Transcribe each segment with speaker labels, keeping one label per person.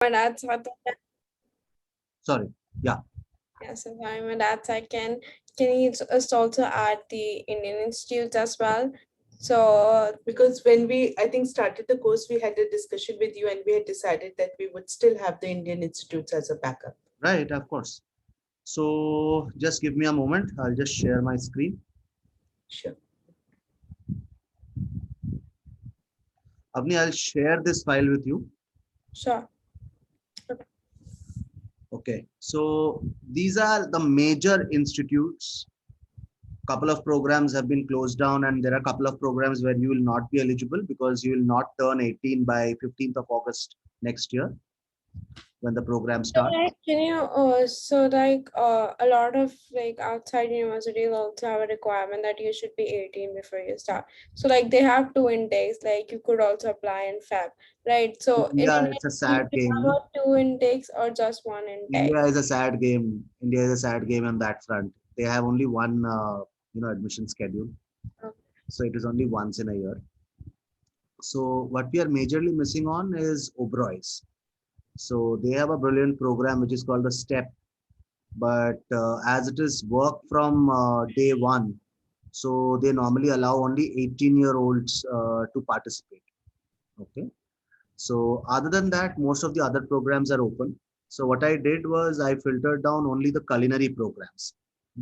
Speaker 1: My dad thought that.
Speaker 2: Sorry. Yeah.
Speaker 1: Yes, if I'm a dad, I can he also add the Indian Institute as well? So
Speaker 3: Because when we, I think, started the course, we had a discussion with you and we had decided that we would still have the Indian institutes as a backup.
Speaker 2: Right. Of course. So just give me a moment. I'll just share my screen.
Speaker 3: Sure.
Speaker 2: Avni, I'll share this file with you.
Speaker 1: sure.
Speaker 2: Okay. So these are the major institutes. Couple of programs have been closed down, and there are a couple of programs where you will not be eligible because you will not turn 18 by 15th of August next year when the program
Speaker 1: So
Speaker 2: starts.
Speaker 1: like, can you a lot of like outside universities also have a requirement that you should be 18 before you start. So like they have two intakes, like you could also apply in Feb, right? So in
Speaker 2: India,
Speaker 1: India,
Speaker 2: it's a
Speaker 1: do
Speaker 2: sad
Speaker 1: you
Speaker 2: game.
Speaker 1: have two intakes or just one intake?
Speaker 2: India is a sad game. India is a sad game on that front. They have only one, admission schedule.
Speaker 1: Okay.
Speaker 2: So it is only once in a year. So what we are majorly missing on is Oberoi's. So they have a brilliant program which is called the STEP. But as it is work from day one, so they normally allow only 18-year-olds to participate. Okay. So other than that, most of the other programs are open. So what I did was I filtered down only the culinary programs,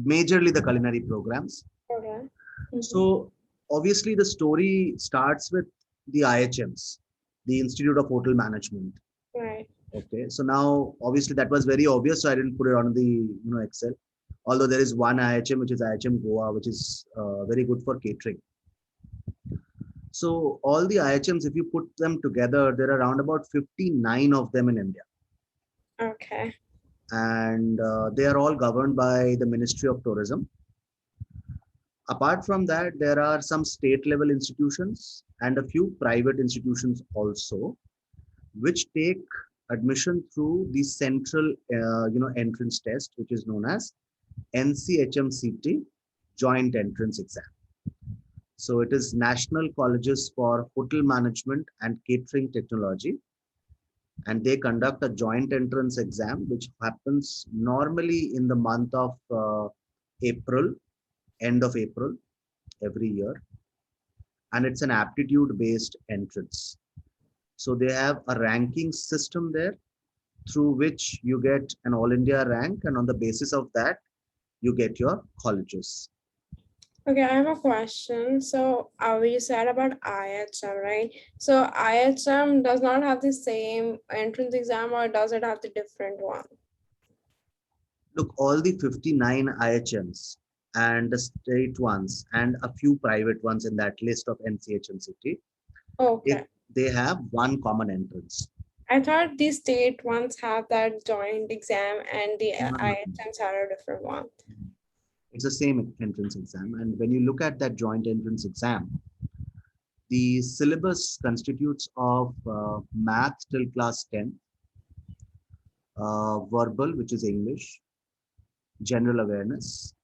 Speaker 2: majorly the culinary programs.
Speaker 1: Okay.
Speaker 2: So obviously the story starts with the IHMs, the Institute of Hotel Management.
Speaker 1: Right.
Speaker 2: Okay, so now obviously that was very obvious, so I didn't put it on the Excel. Although there is one IHM which is IHM Goa, which is very good for catering. So all the IHMs, if you put them together, there are around about 59 of them in India,
Speaker 1: Okay.
Speaker 2: and they are all governed by the Ministry of Tourism. Apart from that, there are some state level institutions and a few private institutions also, which take admission through the central entrance test, which is known as NCHMCT joint entrance exam. So it is National Colleges for Hotel Management and Catering Technology, and they conduct a joint entrance exam which happens normally in the month of April, end of April every year, and it's an aptitude based entrance. So they have a ranking system there through which you get an all India rank, and on the basis of that you get your colleges.
Speaker 1: Okay, I have a question. So, you said about IHM, right? So, IHM does not have the same entrance exam, or does it have the different one?
Speaker 2: Look, all the 59 IHMs and the state ones and a few private ones in that list of NCHMCT,
Speaker 1: Okay.
Speaker 2: they have one common entrance.
Speaker 1: I thought the state ones have that joint exam and the
Speaker 2: No, no, no.
Speaker 1: IHMs are a different one.
Speaker 2: It's the same entrance exam. And when you look at that joint entrance exam, the syllabus constitutes of math till class 10, verbal, which is English, general awareness,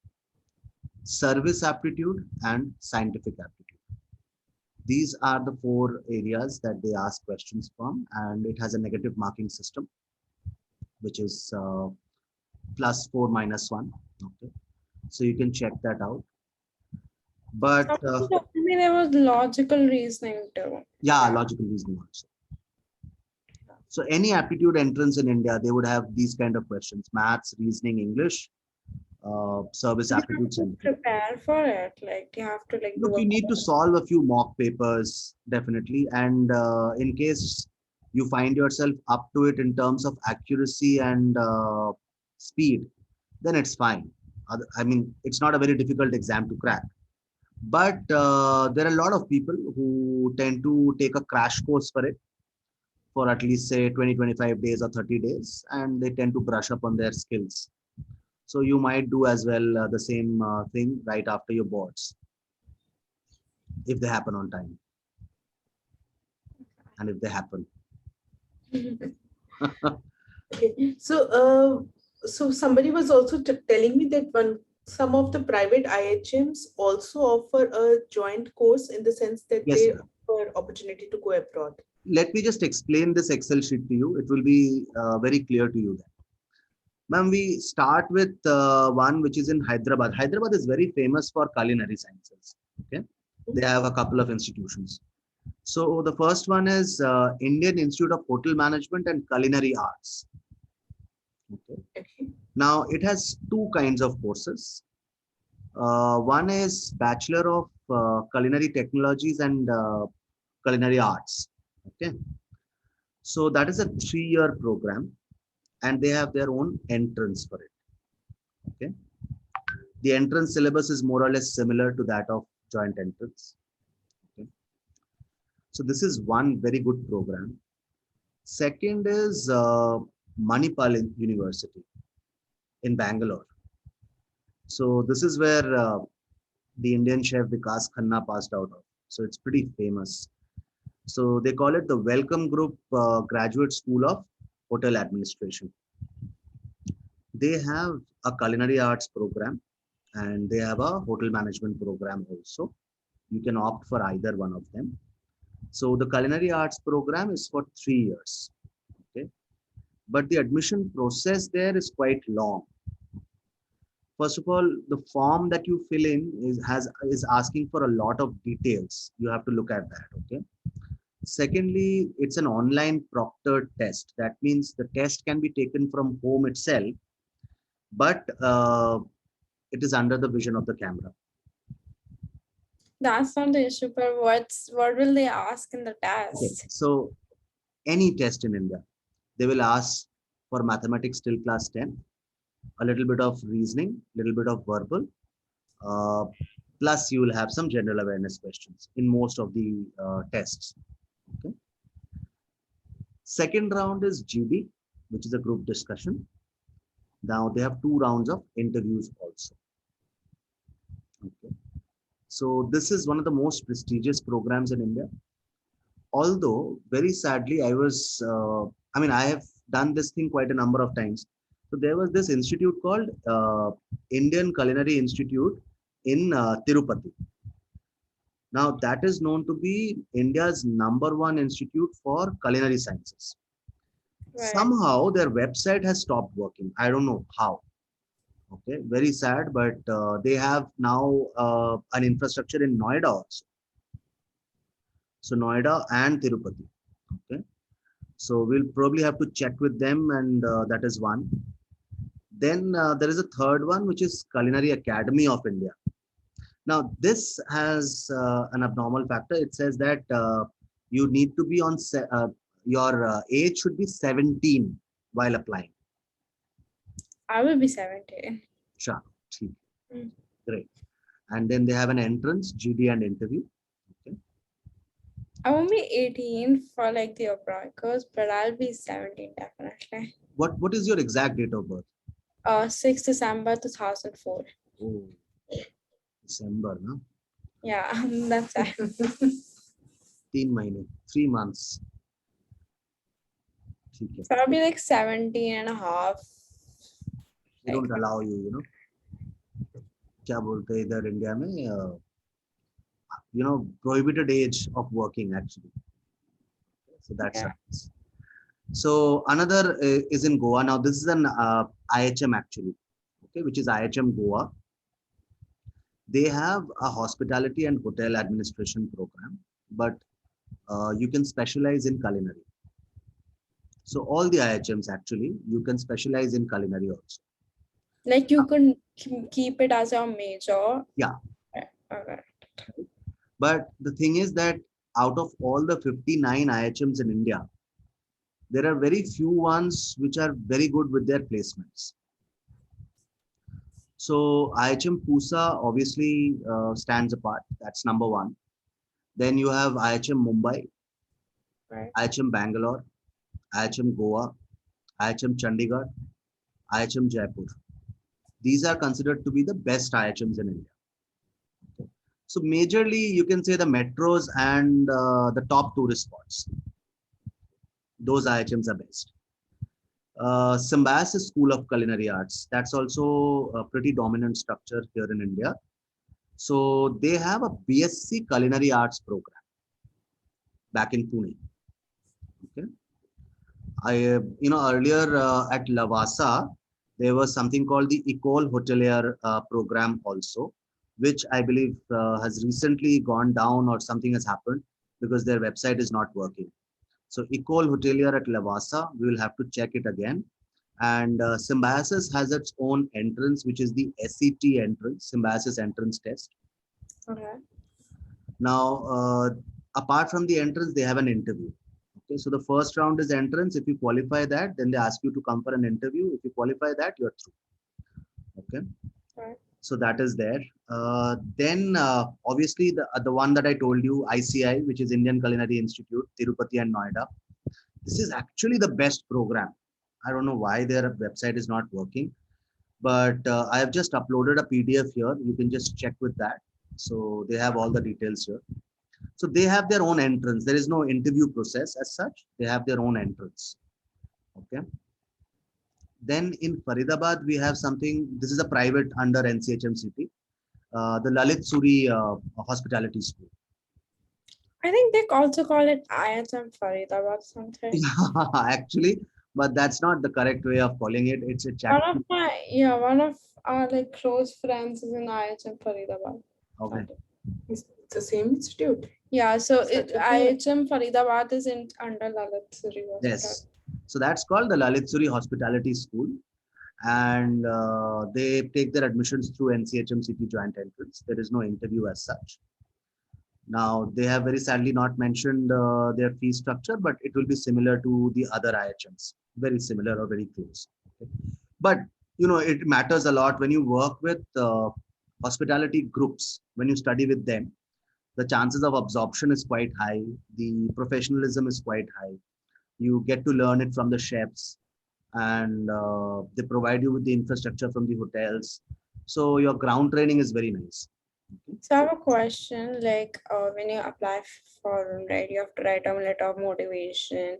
Speaker 2: service aptitude, and scientific aptitude. These are the four areas that they ask questions from, and it has a negative marking system, which is +4 -1. Okay, so you can check that out. But
Speaker 1: Somebody told me there was logical reasoning too.
Speaker 2: yeah, logical reasoning also. So any aptitude entrance in India, they would have these kind of questions: maths, reasoning, English, service
Speaker 1: You have
Speaker 2: aptitude,
Speaker 1: to
Speaker 2: scientific.
Speaker 1: prepare for it. Like you have to
Speaker 2: Look,
Speaker 1: do
Speaker 2: you need to solve a few mock papers, definitely. And in case you find yourself up to it in terms of accuracy and speed, then it's fine. I mean, it's not a very difficult exam to crack. But there are a lot of people who tend to take a crash course for it for at least say 20, 25 days or 30 days, and they tend to brush up on their skills. So you might do as well the same thing right after your boards, if they happen on time, and if they happen.
Speaker 3: Okay, so somebody was also telling me that some of the private IHMs also offer a joint course in the sense that
Speaker 2: Yes,
Speaker 3: they
Speaker 2: sir.
Speaker 3: offer opportunity to go abroad.
Speaker 2: let me just explain this Excel sheet to you. It will be very clear to you. Ma'am, we start with one which is in Hyderabad. Hyderabad is very famous for culinary sciences. Okay, they have a couple of institutions. So the first one is Indian Institute of Hotel Management and Culinary Arts. Okay.
Speaker 3: Okay.
Speaker 2: Now it has two kinds of courses. One is Bachelor of Culinary Technologies and Culinary Arts. Okay, so that is a 3-year program, and they have their own entrance for it. Okay, the entrance syllabus is more or less similar to that of joint entrance. Okay, so this is one very good program. Second is Manipal University in Bangalore. So this is where the Indian chef Vikas Khanna passed out of. So it's pretty famous. So they call it the Welcome Group Graduate School of Hotel Administration. They have a culinary arts program and they have a hotel management program also. You can opt for either one of them. So the culinary arts program is for 3 years. Okay, but the admission process there is quite long. First of all, the form that you fill in is asking for a lot of details. You have to look at that. Okay. Secondly, it's an online proctored test. That means the test can be taken from home itself, but it is under the vision of the camera.
Speaker 1: That's not the issue, but what will they ask in the
Speaker 2: Okay.
Speaker 1: test?
Speaker 2: So any test in India, they will ask for mathematics till class 10, a little bit of reasoning, little bit of verbal, uh, plus you will have some general awareness questions in most of the tests. Okay. Second round is GB, which is a group discussion. Now they have 2 rounds of interviews also. Okay. So this is one of the most prestigious programs in India. Although very sadly, I have done this thing quite a number of times. So there was this institute called Indian Culinary Institute in Tirupati. Now that is known to be India's #1 institute for culinary sciences.
Speaker 1: Right.
Speaker 2: Somehow their website has stopped working. I don't know how. Okay, very sad, but they have now an infrastructure in Noida also. So Noida and Tirupati. Okay, so we'll probably have to check with them, and that is one. Then there is a third one, which is Culinary Academy of India. Now this has an abnormal factor. It says that you need to be on your age should be 17 while applying.
Speaker 1: I will be 17.
Speaker 2: Sure.
Speaker 1: Mm.
Speaker 2: Great. And then they have an entrance, GD, and interview. Okay.
Speaker 1: I won't be 18 for like the abroad course, but I'll be 17 definitely.
Speaker 2: What is your exact date of birth?
Speaker 1: 6 December 2004.
Speaker 2: Oh, December, no?
Speaker 1: Yeah, that's it.
Speaker 2: 3 months. Okay.
Speaker 1: So I'll be like 17 and a half.
Speaker 2: They don't allow you, क्या बोलते हैं इधर India में prohibited age of working actually. So that's nice. So another is in Goa. Now this is an IHM actually, okay, which is IHM Goa. They have a hospitality and hotel administration program, but you can specialize in culinary. So all the IHMs actually, you can specialize in culinary also.
Speaker 1: Like you can keep it as your major.
Speaker 2: Yeah.
Speaker 1: Okay.
Speaker 2: But the thing is that out of all the 59 IHMs in India, there are very few ones which are very good with their placements. So IHM Pusa obviously stands apart. That's #1. Then you have IHM Mumbai,
Speaker 1: Right.
Speaker 2: IHM Bangalore, IHM Goa, IHM Chandigarh, IHM Jaipur. These are considered to be the best IHMs in India. Okay. So majorly, you can say the metros and the top tourist spots. Those IHMs are best. Symbiosis School of Culinary Arts. That's also a pretty dominant structure here in India. So they have a BSc Culinary Arts program back in Pune. Okay. Earlier at Lavasa, there was something called the Ecole Hotelier program also, which I believe has recently gone down or something has happened because their website is not working. So Ecole Hotelier at Lavasa, we will have to check it again. And Symbiosis has its own entrance, which is the SET entrance, Symbiosis entrance test.
Speaker 1: Okay.
Speaker 2: Now, apart from the entrance, they have an interview. Okay, so the first round is entrance. If you qualify that, then they ask you to come for an interview. If you qualify that, you're through. Okay,
Speaker 1: Right.
Speaker 2: so that is there. Then obviously the one that I told you, ICI, which is Indian Culinary Institute, Tirupati and Noida. This is actually the best program. I don't know why their website is not working, but I have just uploaded a PDF here. You can just check with that. So they have all the details here. So they have their own entrance. There is no interview process as such. They have their own entrance. Okay. Then in Faridabad, we have something. This is a private under NCHMCT, the Lalit Suri Hospitality School.
Speaker 1: I think they also call it IHM Faridabad something.
Speaker 2: Actually, but that's not the correct way of calling it. It's a chat.
Speaker 1: One of our like close friends is in IHM Faridabad.
Speaker 2: Okay.
Speaker 3: It's the same institute.
Speaker 1: Yeah, so
Speaker 3: Such a cool.
Speaker 1: IHM Faridabad is in under Lalit Suri Hospital.
Speaker 2: Yes. So that's called the Lalit Suri Hospitality School, and they take their admissions through NCHMCT joint entrance. There is no interview as such. Now, they have very sadly not mentioned their fee structure, but it will be similar to the other IHMs, very similar or very close. Okay. But it matters a lot when you work with hospitality groups, when you study with them. The chances of absorption is quite high. The professionalism is quite high. You get to learn it from the chefs, and they provide you with the infrastructure from the hotels. So your ground training is very nice. Okay.
Speaker 1: So I have a question, like when you apply for, right, you have to write a letter of motivation,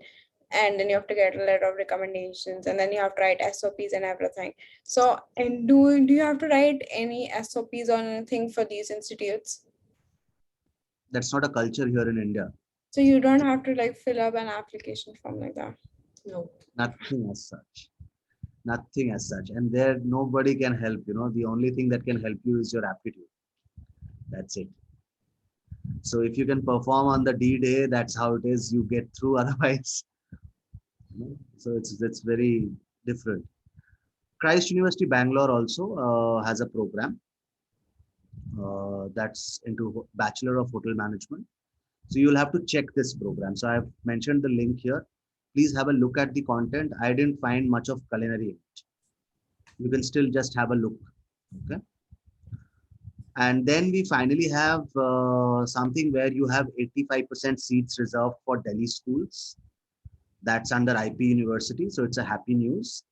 Speaker 1: and then you have to get a letter of recommendations, and then you have to write SOPs and everything. So, and do you have to write any SOPs or anything for these institutes?
Speaker 2: That's not a culture here in India.
Speaker 1: So you don't have to like fill up an application form like that.
Speaker 3: No.
Speaker 2: Nothing as such. Nothing as such. And there nobody can help. The only thing that can help you is your aptitude. That's it. So if you can perform on the D day, that's how it is. You get through. Otherwise, so it's very different. Christ University Bangalore also has a program that's into Bachelor of Hotel Management. So you'll have to check this program. So I've mentioned the link here. Please have a look at the content. I didn't find much of culinary in it. You can still just have a look. Okay. And then we finally have something where you have 85% seats reserved for Delhi schools. That's under IP University. So it's a happy news.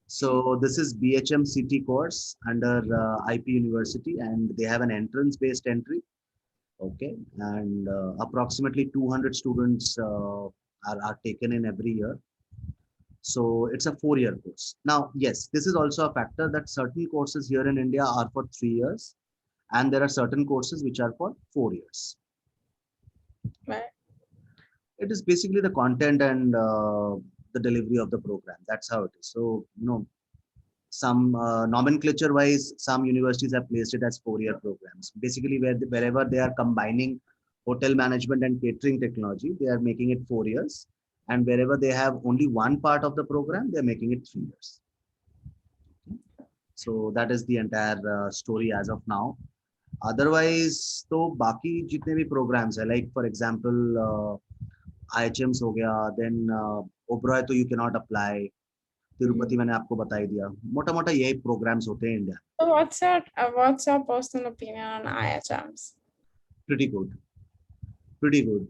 Speaker 2: So this is BHM CT course under IP University, and they have an entrance-based entry. Okay, and approximately 200 students are taken in every year. So it's a 4-year course. Now, yes, this is also a factor that certain courses here in India are for 3 years, and there are certain courses which are for 4 years.
Speaker 1: Right.
Speaker 2: It is basically the content and the delivery of the program. That's how it is. So, some nomenclature wise, some universities have placed it as 4-year programs. Basically, wherever they are combining hotel management and catering technology, they are making it 4 years. And wherever they have only one part of the program, they're making it 3 years. So that is the entire story as of now. Otherwise, तो बाकी जितने भी programs है, like for example, IHMs हो गया, then Oberoi तो you cannot apply. Tirupati मैंने आपको बता ही दिया. मोटा मोटा यही programs होते हैं India.
Speaker 1: So what's your personal opinion on IHMs?
Speaker 2: Pretty good. Pretty good.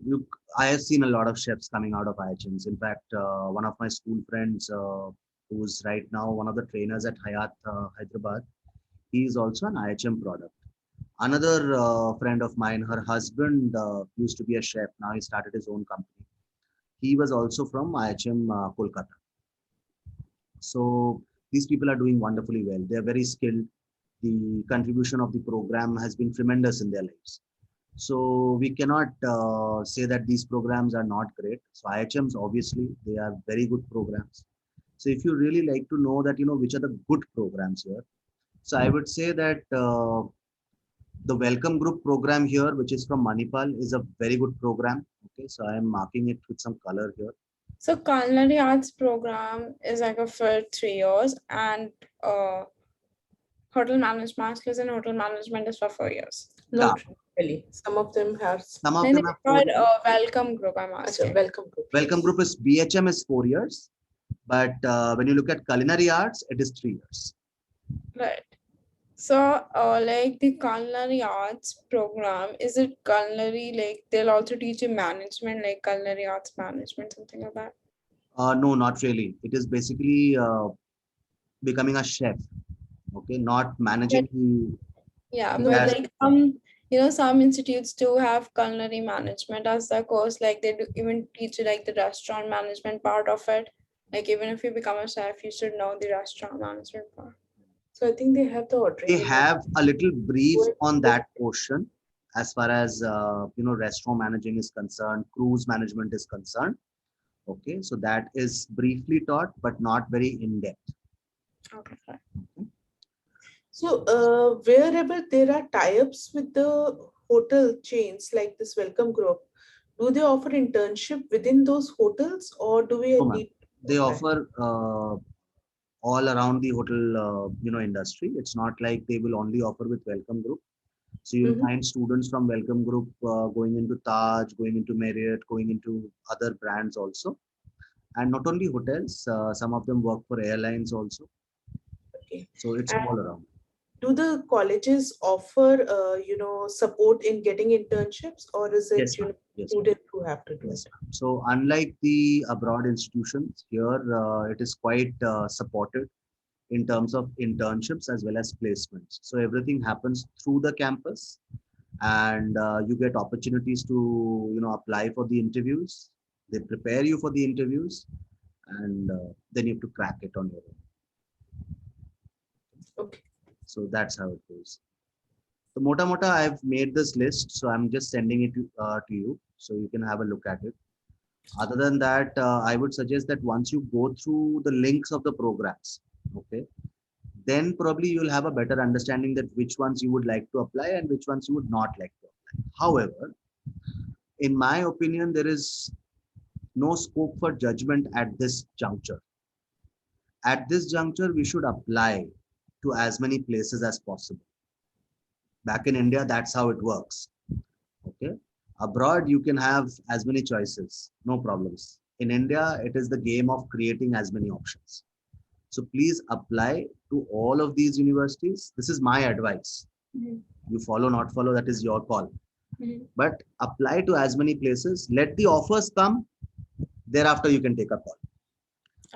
Speaker 2: I have seen a lot of chefs coming out of IHMs. In fact, one of my school friends, who's right now one of the trainers at Hayat Hyderabad, he is also an IHM product. Another friend of mine, her husband used to be a chef. Now he started his own company. He was also from IHM Kolkata. So these people are doing wonderfully well. They are very skilled. The contribution of the program has been tremendous in their lives. So we cannot say that these programs are not great. So IHMs, obviously, they are very good programs. So if you really like to know that, which are the good programs here. So I would say that the Welcome Group program here, which is from Manipal, is a very good program. Okay, so I am marking it with some color here.
Speaker 1: So culinary arts program is like a for 3 years, and uh hotel management, masters in hotel management is for 4 years.
Speaker 2: Yeah,
Speaker 3: Not really. Some of them have.
Speaker 2: some of
Speaker 1: Then
Speaker 2: them
Speaker 1: it's
Speaker 2: have
Speaker 1: for
Speaker 2: 4 years.
Speaker 1: welcome group, I'm
Speaker 3: Acha,
Speaker 1: asking.
Speaker 3: welcome group.
Speaker 2: Welcome
Speaker 3: Yes.
Speaker 2: Group is BHM is 4 years, but when you look at culinary arts, it is 3 years.
Speaker 1: Right. So, like the culinary arts program, is it culinary? Like they'll also teach you management, like culinary arts management, something like that.
Speaker 2: No, not really. It is basically becoming a chef. Okay, not
Speaker 1: But
Speaker 2: managing the
Speaker 1: yeah,
Speaker 3: No,
Speaker 1: but
Speaker 2: entire
Speaker 1: like
Speaker 2: system.
Speaker 1: some institutes do have culinary management as the course. Like they do even teach you like the restaurant management part of it. Like even if you become a chef, you should know the restaurant management part.
Speaker 3: so I think they have the
Speaker 2: They
Speaker 3: ordering in it.
Speaker 2: have a little brief
Speaker 3: Go
Speaker 2: on
Speaker 3: ahead.
Speaker 2: that portion as far as restaurant managing is concerned, cruise management is concerned. Okay, so that is briefly taught, but not very in depth.
Speaker 1: Okay, fine.
Speaker 3: So, wherever there are tie-ups with the hotel chains like this Welcome Group, do they offer internship within those hotels, or do we
Speaker 2: So, ma'am,
Speaker 3: need to
Speaker 2: they
Speaker 3: apply?
Speaker 2: offer all around the hotel, industry. It's not like they will only offer with Welcome Group. So you'll
Speaker 3: Mhm.
Speaker 2: find students from Welcome Group going into Taj, going into Marriott, going into other brands also. And not only hotels, some of them work for airlines also.
Speaker 3: Okay.
Speaker 2: So it's
Speaker 3: And
Speaker 2: all around.
Speaker 3: do the colleges offer, support in getting internships, or is it,
Speaker 2: Yes, ma'am. Yes, ma'am.
Speaker 3: students who have to do
Speaker 2: Yes,
Speaker 3: it?
Speaker 2: ma'am. So unlike the abroad institutions, here it is quite supported in terms of internships as well as placements. So everything happens through the campus, and you get opportunities to apply for the interviews. They prepare you for the interviews, and then you have to crack it on your own.
Speaker 3: Okay.
Speaker 2: So that's how it goes. So mota mota, I've made this list, so I'm just sending it to you so you can have a look at it. Other than that, I would suggest that once you go through the links of the programs, okay, then probably you'll have a better understanding that which ones you would like to apply and which ones you would not like to apply. However, in my opinion, there is no scope for judgment at this juncture. At this juncture, we should apply to as many places as possible. Back in India, that's how it works. Okay. Abroad, you can have as many choices, no problems. In India, it is the game of creating as many options. So please apply to all of these universities. This is my advice.
Speaker 1: Mhm.
Speaker 2: You follow, not follow, that is your call.
Speaker 1: Mhm.
Speaker 2: But apply to as many places. Let the offers come. Thereafter, you can take a call.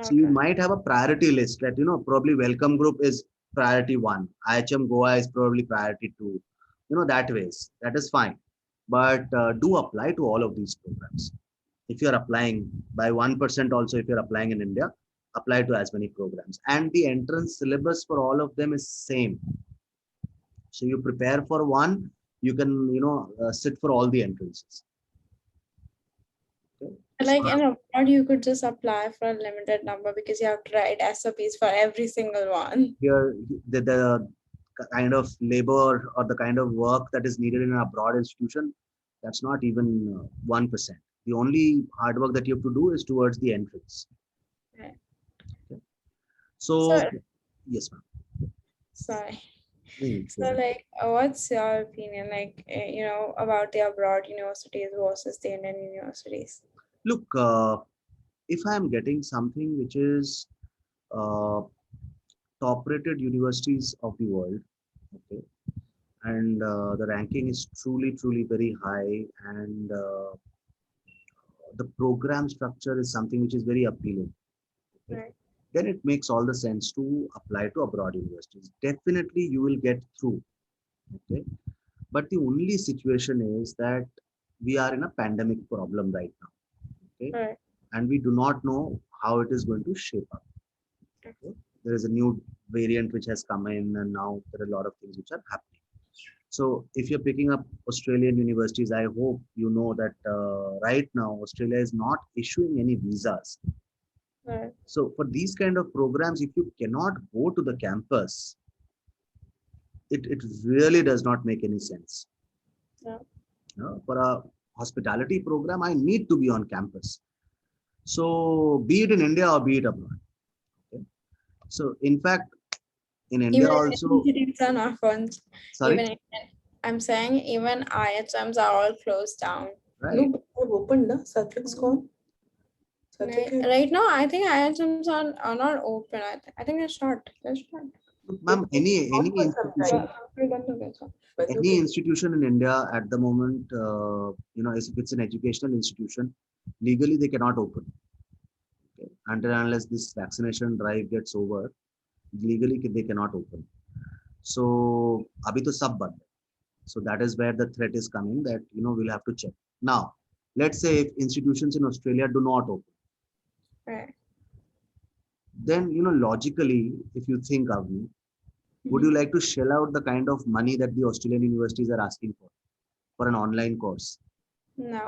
Speaker 2: So you
Speaker 1: Okay.
Speaker 2: might have a priority list that, probably Welcome Group is priority one. IHM Goa is probably priority two. That ways. That is fine. But do apply to all of these programs. If you're applying by 1% also, if you're applying in India, apply to as many programs. And the entrance syllabus for all of them is same. So you prepare for one, you can, sit for all the entrances. Okay? So
Speaker 1: Like in abroad, you could just apply for a limited number because you have to write SOPs for every single one.
Speaker 2: here, the kind of labor or the kind of work that is needed in an abroad institution, that's not even 1%. The only hard work that you have to do is towards the entrance.
Speaker 1: Right.
Speaker 2: Okay?
Speaker 1: So,
Speaker 2: So, yes, ma'am.
Speaker 1: sorry.
Speaker 2: Go
Speaker 1: So,
Speaker 2: ahead.
Speaker 1: like, what's your opinion, like, about the abroad universities versus the Indian universities?
Speaker 2: Look, if I am getting something which is uh, top rated universities of the world, okay, and the ranking is truly, truly very high, and the program structure is something which is very appealing. Okay,
Speaker 1: Right.
Speaker 2: then it makes all the sense to apply to abroad universities. Definitely, you will get through. Okay, but the only situation is that we are in a pandemic problem right now. Okay,
Speaker 1: Right.
Speaker 2: and we do not know how it is going to shape up. Okay? There is a new variant which has come in, and now there are a lot of things which are happening. So if you're picking up Australian universities, I hope you know that right now Australia is not issuing any visas.
Speaker 1: Right.
Speaker 2: So for these kind of programs, if you cannot go to the campus, it really does not make any sense.
Speaker 1: Yeah.
Speaker 2: For a hospitality program, I need to be on campus. So be it in India or be it abroad. Okay? So in fact, in India
Speaker 1: Even
Speaker 2: also,
Speaker 1: universities are not funds.
Speaker 2: sorry,
Speaker 1: Even I'm saying even IHMs are all closed down.
Speaker 3: No,
Speaker 2: right?
Speaker 3: but I've opened na. Satvik's gone. Satvik
Speaker 1: Right,
Speaker 3: hai.
Speaker 1: right now, I think IHMs are not open. I think they're shut. They're shut.
Speaker 2: Look,
Speaker 3: They've
Speaker 2: ma'am,
Speaker 3: been
Speaker 2: any
Speaker 3: on for some
Speaker 2: institution,
Speaker 3: time.
Speaker 1: After बंद हो गया था.
Speaker 3: But
Speaker 2: any
Speaker 3: okay.
Speaker 2: institution in India at the moment, if it's an educational institution, legally they cannot open. Okay? Until and unless this vaccination drive gets over, legally they cannot open. So abhi to sab band hai. So that is where the threat is coming that we'll have to check. Now, let's say if institutions in Australia do not open,
Speaker 1: Right.
Speaker 2: then logically, if you think of me, would you
Speaker 1: Mhm.
Speaker 2: like to shell out the kind of money that the Australian universities are asking for an online course?
Speaker 1: No.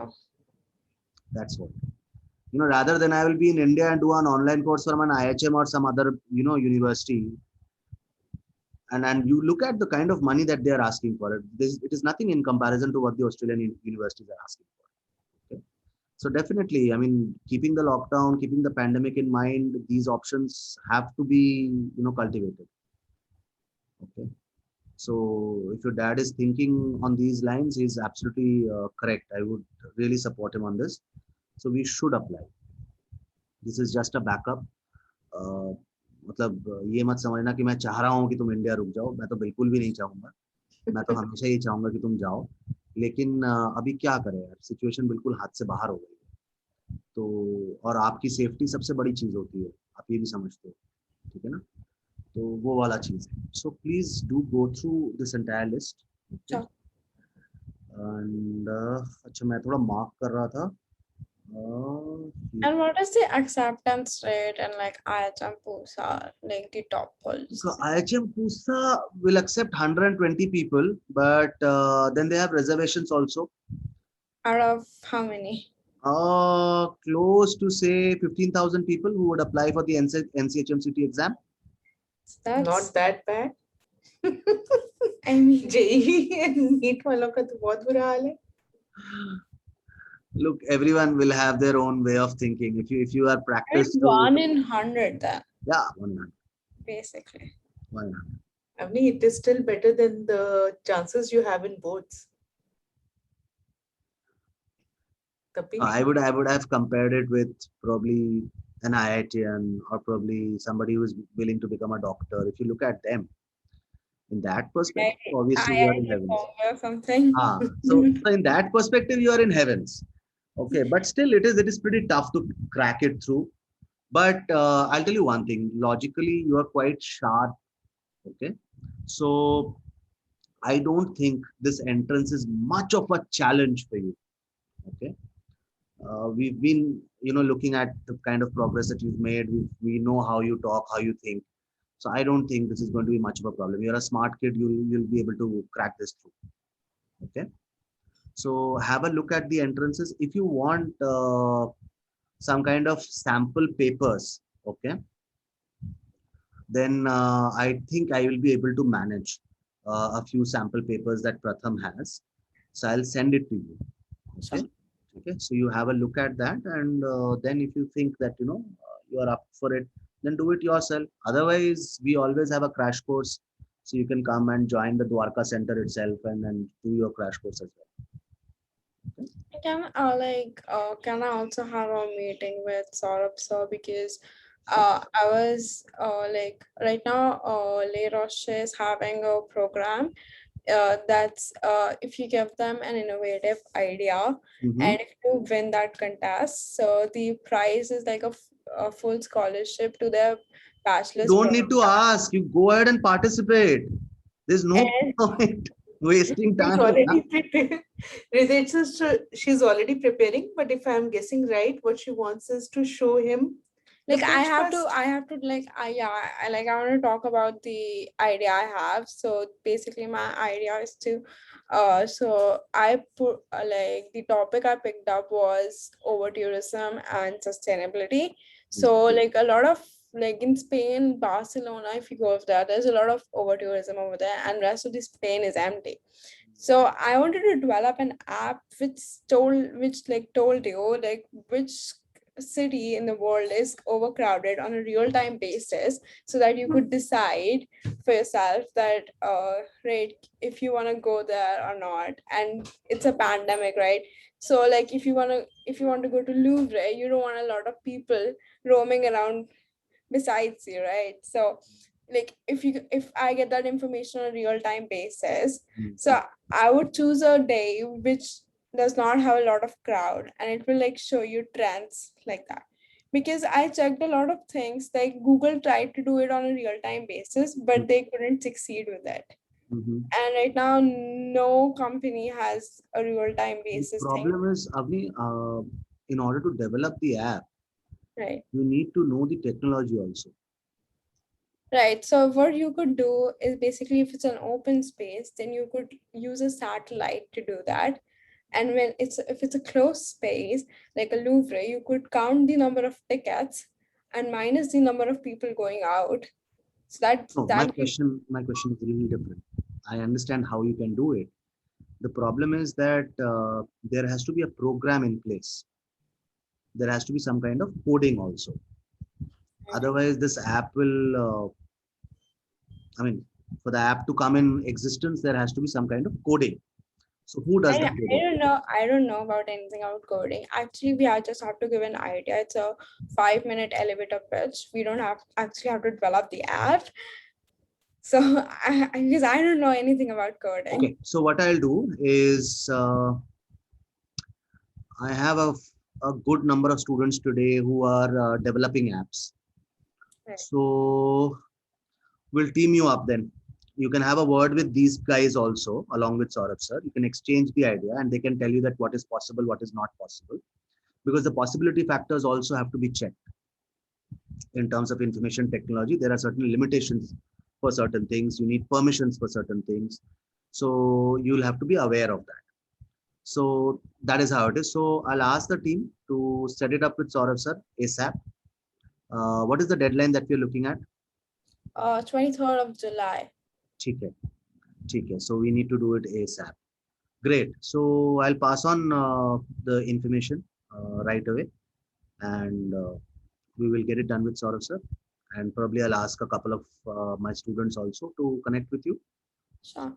Speaker 2: That's what. Rather than I will be in India and do an online course from an IHM or some other university, and you look at the kind of money that they are asking for it. It is nothing in comparison to what the Australian universities are asking for. Okay? So definitely, I mean, keeping the lockdown, keeping the pandemic in mind, these options have to be cultivated. Okay. So if your dad is thinking on these lines, he's absolutely correct. I would really support him on this. So we should apply. This is just a backup. मतलब ये मत समझना कि मैं चाह रहा हूँ कि तुम इंडिया रुक जाओ, मैं तो बिल्कुल भी नहीं चाहूंगा. मैं तो हमेशा ये चाहूंगा कि तुम जाओ. लेकिन अभी क्या करें यार, सिचुएशन बिल्कुल हाथ से बाहर हो गई है. तो और आपकी सेफ्टी सबसे बड़ी चीज होती है, आप ये भी समझते हो, ठीक है ना. तो वो वाला चीज है. So please do go through this entire list.
Speaker 1: Sure.
Speaker 2: And अच्छा, मैं थोड़ा मार्क कर रहा था.
Speaker 1: And what is the acceptance rate and like IHM PUSA, like the top polls?
Speaker 2: IHM Pusa will accept 120 people, but then they have reservations also.
Speaker 1: Out of how many?
Speaker 2: Close to say 15,000 people who would apply for the NCHMCT exam.
Speaker 1: That's
Speaker 3: Not that bad.
Speaker 1: I mean,
Speaker 3: JEE and NEET वालों का तो बहुत बुरा हाल है.
Speaker 2: Look, everyone will have their own way of thinking. If you are
Speaker 1: it's
Speaker 2: practiced to,
Speaker 1: 1 in 100 then,
Speaker 2: yeah, 100,
Speaker 1: basically.
Speaker 2: 100.
Speaker 3: Avani, it is still better than the chances you have in boards. Tapi,
Speaker 2: I would have compared it with probably an IITian or probably somebody who is willing to become a doctor. If you look at them in that
Speaker 1: I,
Speaker 2: perspective, obviously you are in
Speaker 1: IIT
Speaker 2: heavens.
Speaker 1: Bombay or something.
Speaker 2: So in that perspective, you are in heavens. Okay, but still, it is pretty tough to crack it through. But I'll tell you one thing. Logically, you are quite sharp. Okay, so I don't think this entrance is much of a challenge for you. Okay, we've been looking at the kind of progress that you've made. We know how you talk, how you think. So I don't think this is going to be much of a problem. You're a smart kid. You'll be able to crack this through. Okay. So have a look at the entrances. If you want some kind of sample papers, okay, then I think I will be able to manage a few sample papers that Pratham has. So I'll send it to you. Okay.
Speaker 1: Sure.
Speaker 2: Okay. So you have a look at that, and then if you think that you are up for it, then do it yourself. Otherwise, we always have a crash course, so you can come and join the Dwarka Center itself and then do your crash course as well.
Speaker 1: Can I also have a meeting with Saurabh sir, because I was like right now Le Roche is having a program that's if you give them an innovative idea
Speaker 2: Mhm.
Speaker 1: and if you win that contest, so the prize is like a full scholarship to their
Speaker 2: You
Speaker 1: bachelor's
Speaker 2: don't need to
Speaker 1: program.
Speaker 2: ask. You go ahead and participate. There's no
Speaker 1: And
Speaker 2: point wasting
Speaker 3: she's
Speaker 2: time.
Speaker 3: already prepared. She's already preparing, but if I'm guessing right, what she wants is to show him The
Speaker 1: Like
Speaker 3: pitch first.
Speaker 1: I have to like I yeah I like I want to talk about the idea I have. So basically my idea is to so I put like the topic I picked up was over tourism and sustainability.
Speaker 2: Mm,
Speaker 1: So like a lot of like in Spain, Barcelona, if you go over there, there's a lot of over tourism over there, and rest of the Spain is empty. So I wanted to develop an app which like told you like which city in the world is overcrowded on a real time basis, so that you could decide for yourself that right, if you want to go there or not. And it's a pandemic, right? So like if you want to go to Louvre, you don't want a lot of people roaming around besides you, right? So like if I get that information on a real time basis,
Speaker 2: mm,
Speaker 1: so I would choose a day which does not have a lot of crowd, and it will like show you trends like that. Because I checked a lot of things, like Google tried to do it on a real time basis,
Speaker 2: mm,
Speaker 1: but they couldn't succeed with it.
Speaker 2: mhm.
Speaker 1: And right now no company has a real time
Speaker 2: The
Speaker 1: basis thing,
Speaker 2: problem is, Avni, in order to develop the app,
Speaker 1: right?
Speaker 2: you need to know the technology also.
Speaker 1: Right. So what you could do is basically, if it's an open space, then you could use a satellite to do that. And when it's if it's a closed space like a Louvre, you could count the number of tickets and minus the number of people going out. So
Speaker 2: No,
Speaker 1: that you
Speaker 2: my question is really different. I understand how you can do it. The problem is that there has to be a program in place. There has to be some kind of coding also. Otherwise, this app will, I mean, for the app to come in existence, there has to be some kind of coding. So who does the
Speaker 1: I
Speaker 2: coding?
Speaker 1: don't know. I don't know about anything about coding. Actually, we are just have to give an idea. It's a 5 minute elevator pitch. We don't have actually have to develop the app. So because I don't know anything about coding.
Speaker 2: Okay, so what I'll do is I have a good number of students today who are developing apps.
Speaker 1: Right.
Speaker 2: So we'll team you up then. You can have a word with these guys also, along with Saurabh sir. You can exchange the idea and they can tell you that what is possible, what is not possible. Because the possibility factors also have to be checked in terms of information technology. There are certain limitations for certain things. You need permissions for certain things. So you'll have to be aware of that. So that is how it is. So I'll ask the team to set it up with Saurabh sir ASAP. What is the deadline that we're looking at?
Speaker 1: 23rd of July.
Speaker 2: ठीक है, ठीक है. So we need to do it ASAP. Great. So I'll pass on the information right away, and we will get it done with Saurabh sir. And probably I'll ask a couple of my students also to connect with you.
Speaker 1: Sure.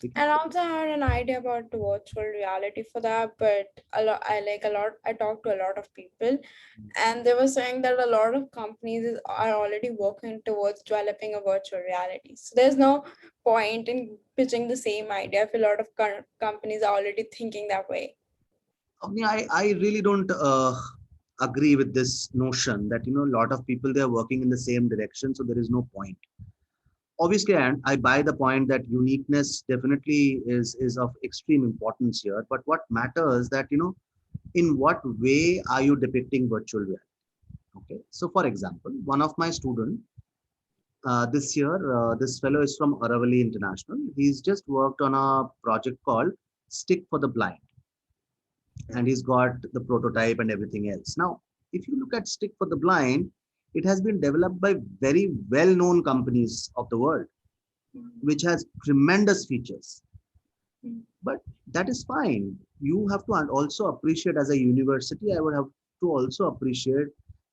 Speaker 2: Okay.
Speaker 1: And also I had an idea about the virtual reality for that, but I talked to a lot of people, and they were saying that a lot of are already working towards developing a virtual reality. So there's no point in pitching the same idea if a lot of companies are already thinking that way.
Speaker 2: I really don't agree with this notion that a lot of people they are working in the same direction, so there is no point. Obviously, and I buy the point that uniqueness definitely is of extreme importance here. But what matters that in what way are you depicting virtual reality? Okay, so for example, one of my student this year, this fellow is from Aravali International. He's just worked on a project called Stick for the Blind, and he's got the prototype and everything else. Now, if you look at Stick for the Blind, it has been developed by very well-known companies of the world, which has tremendous features. But that is fine. You have to also appreciate, as a university, I would have to also appreciate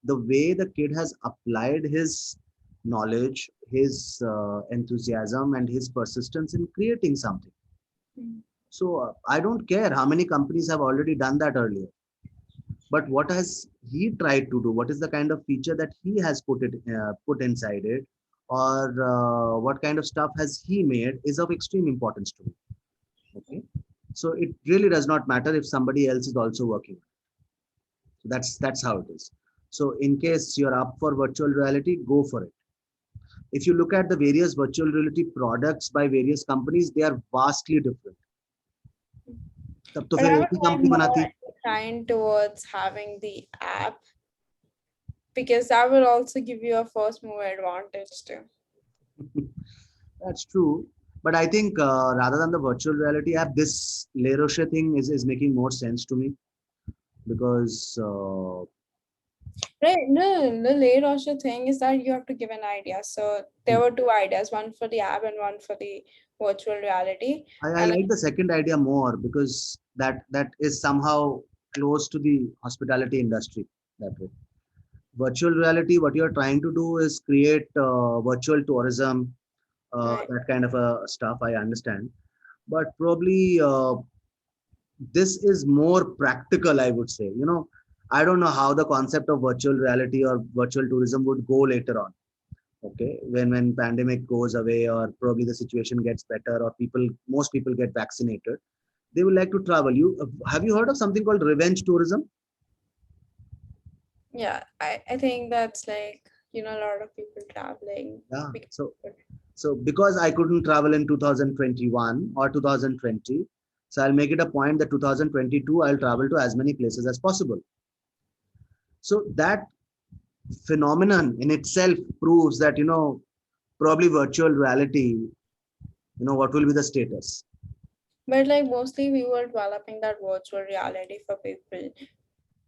Speaker 2: the way the kid has applied his knowledge, his enthusiasm, and his persistence in creating something. So I don't care how many companies have already done that earlier. But what has he tried to do? What is the kind of feature that he has put inside it, or what kind of stuff has he made is of extreme importance to me. Okay, so it really does not matter if somebody else is also working. So that's how it is. So in case you're up for virtual reality, go for it. If you look at the various virtual reality products by various companies, they are vastly different. तब तो
Speaker 1: But
Speaker 2: फिर
Speaker 1: I
Speaker 2: एक
Speaker 1: was
Speaker 2: he
Speaker 1: like
Speaker 2: company
Speaker 1: more
Speaker 2: बनाती.
Speaker 1: inclined towards having the app because that will also give you a first mover advantage too.
Speaker 2: That's true. But I think rather than the virtual reality app, this Le Rocher thing is making more sense to me because
Speaker 1: Right. No, the late Osher thing is that you have to give an idea. So there were two ideas, one for the app and one for the virtual reality.
Speaker 2: I
Speaker 1: And
Speaker 2: like the second idea more because that is somehow close to the hospitality industry that way. Virtual reality, what you're trying to do is create virtual tourism,
Speaker 1: right.
Speaker 2: that kind of a stuff. I understand, but probably this is more practical. I would say, I don't know how the concept of virtual reality or virtual tourism would go later on. Okay, when pandemic goes away or probably the situation gets better or most people get vaccinated, they would like to travel. Have you heard of something called revenge tourism?
Speaker 1: Yeah, I think that's like, a lot of people traveling.
Speaker 2: Yeah.
Speaker 1: Because
Speaker 2: So because I couldn't travel in 2021 or 2020, so I'll make it a point that 2022 I'll travel to as many places as possible. So that phenomenon in itself proves that, probably virtual reality, what will be the status?
Speaker 1: but like mostly we were developing that virtual reality for people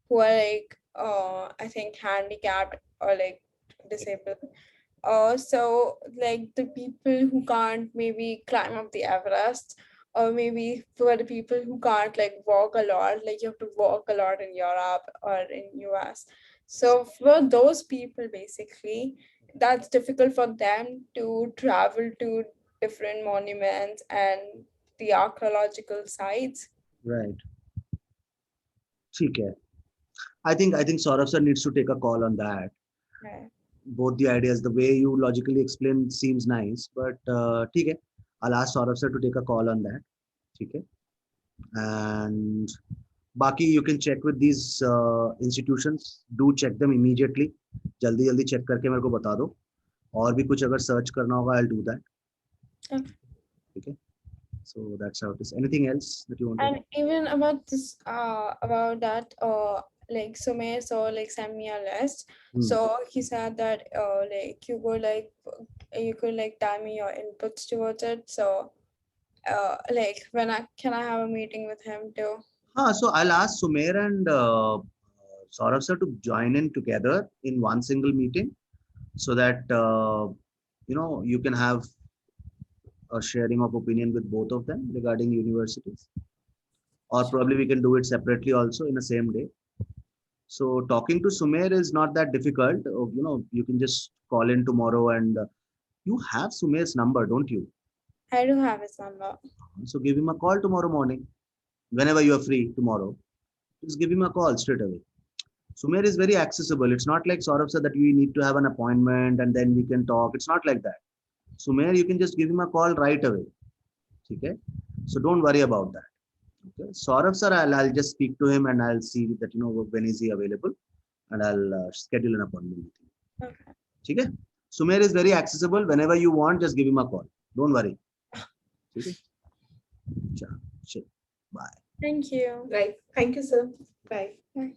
Speaker 1: who are like I think handicapped or like disabled. So like the people who can't maybe climb up the Everest, or maybe for the people who can't like walk a lot, like you have to walk a lot in Europe or in US. So for those people basically, that's difficult for them to travel to different monuments and the archaeological sites.
Speaker 2: Right. Okay. I think Saurabh sir needs to take a call on that.
Speaker 1: Right.
Speaker 2: Both the ideas, the way you logically explain seems nice, but okay. I'll ask Saurabh sir to take a call on that. Okay. And बाकी you can check with these institutions. Do check them immediately. जल्दी जल्दी check करके मेरे को बता दो. और भी कुछ अगर search करना होगा, I'll do that.
Speaker 1: Okay.
Speaker 2: Okay. So that's how it is. Anything else that you want to?
Speaker 1: And even about this, about that, like Sumay so like sent me a list.
Speaker 2: Hmm.
Speaker 1: So he said that like you could like tell me your inputs towards it. So like when I can I have a meeting with him too?
Speaker 2: So I'll ask Sumer and Saurabh sir to join in together in one single meeting so that you can have a sharing of opinion with both of them regarding universities, or probably we can do it separately also in the same day. So talking to Sumer is not that difficult. You can just call in tomorrow and you have Sumer's number, don't you?
Speaker 1: I do have his number.
Speaker 2: So give him a call tomorrow morning whenever you are free tomorrow. Just give him a call straight away. Sumer is very accessible. It's not like Saurabh said that we need to have an appointment and then we can talk. It's not like that. Sumer, you can just give him a call right away. Okay? So don't worry about that. Okay? Saurabh sir, I'll just speak to him and I'll see that when is he available, and I'll schedule an appointment with him.
Speaker 1: Okay.
Speaker 2: Okay? Sumer is very accessible. Whenever you want, just give him a call. Don't worry. Okay? Sure. Bye.
Speaker 1: Thank you.
Speaker 3: Right. Thank you, sir. Bye.
Speaker 1: Bye.